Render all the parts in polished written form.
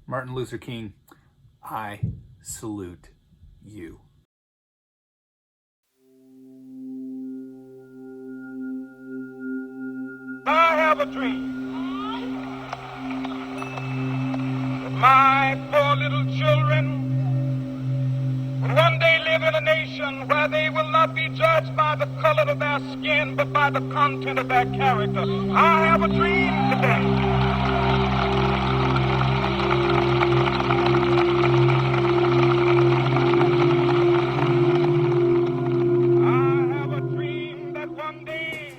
Martin Luther King, I salute you. I have a dream that my poor little children will one day live in a nation where they will not be judged by the color of their skin, but by the content of their character. I have a dream today. I have a dream that one day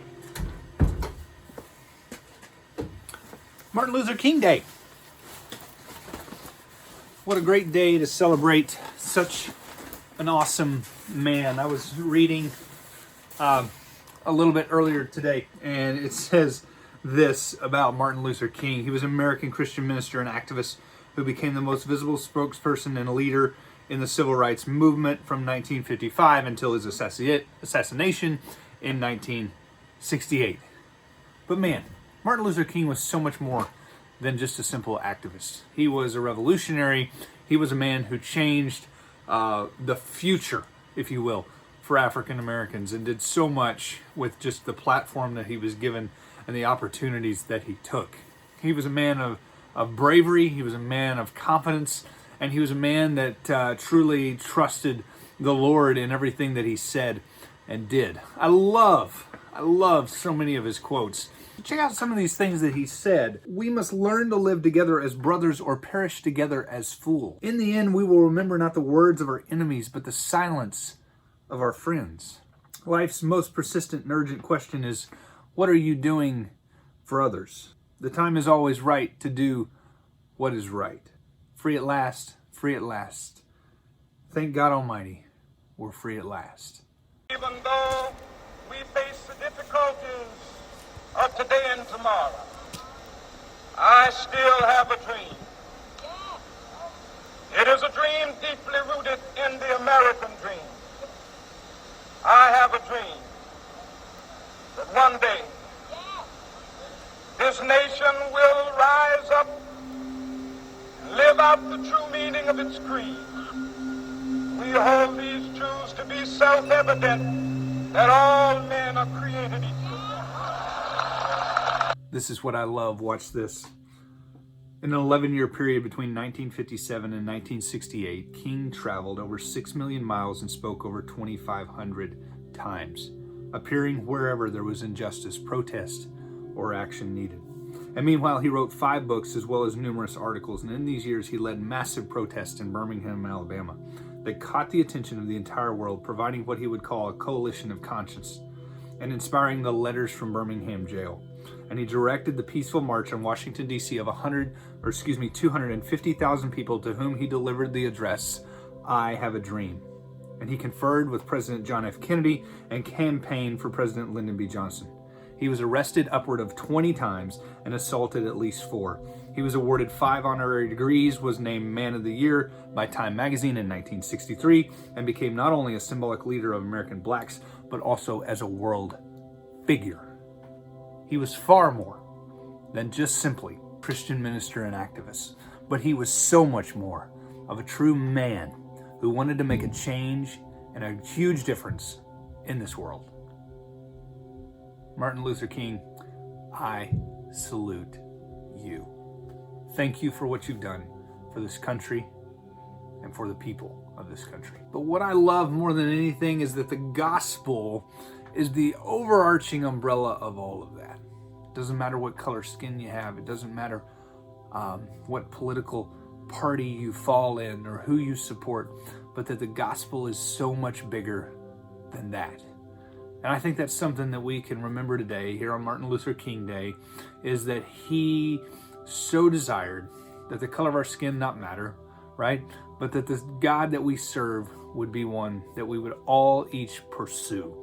Martin Luther King Day. What a great day to celebrate such an awesome man. I was reading a little bit earlier today, and it says this about Martin Luther King. He was an American Christian minister and activist who became the most visible spokesperson and a leader in the civil rights movement from 1955 until his assassination in 1968. But man, Martin Luther King was so much more than just a simple activist. He was a revolutionary. He was a man who changed the future, if you will, for African Americans, and did so much with just the platform that he was given and the opportunities that he took. He was a man of bravery. He was a man of confidence, and he was a man that truly trusted the Lord in everything that he said and did. I love so many of his quotes. Check out some of these things that he said. We must learn to live together as brothers or perish together as fools. In the end, we will remember not the words of our enemies, but the silence of our friends. Life's most persistent and urgent question is, what are you doing for others? The time is always right to do what is right. Free at last, free at last. Thank God Almighty, we're free at last. even though we face the difficulties of today and tomorrow, I still have a dream. It is a dream deeply rooted in the American dream. I have a dream that one day this nation will rise up and live out the true meaning of its creed. We hold these truths to be self-evident, that all men are created equal. This is what I love. Watch this. In an 11-year period between 1957 and 1968, King traveled over 6 million miles and spoke over 2,500 times, appearing wherever there was injustice, protest, or action needed. And meanwhile, he wrote 5 books as well as numerous articles, and in these years he led massive protests in Birmingham, Alabama, that caught the attention of the entire world, providing what he would call a coalition of conscience and inspiring the letters from Birmingham jail. And he directed the peaceful march on Washington, D.C. of 250,000 people to whom he delivered the address, I Have a Dream. And he conferred with President John F. Kennedy and campaigned for President Lyndon B. Johnson. He was arrested upward of 20 times and assaulted at least 4. He was awarded 5 honorary degrees, was named Man of the Year by Time magazine in 1963, and became not only a symbolic leader of American blacks, but also as a world figure. He was far more than just simply Christian minister and activist, but he was so much more of a true man who wanted to make a change and a huge difference in this world. Martin Luther King, I salute you. Thank you for what you've done for this country and for the people of this country. But what I love more than anything is that the gospel is the overarching umbrella of all of that. It doesn't matter what color skin you have. It doesn't matter what political party you fall in or who you support, but that the gospel is so much bigger than that. And I think that's something that we can remember today here on Martin Luther King Day, is that he so desired that the color of our skin not matter, right? But that the God that we serve would be one that we would all each pursue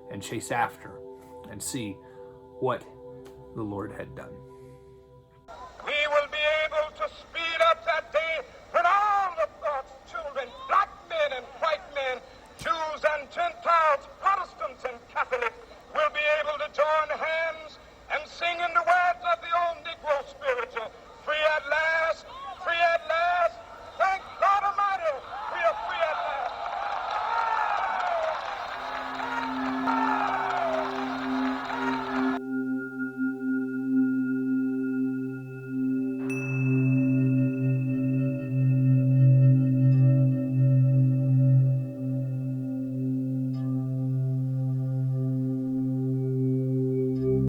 and chase after and see what the Lord had done.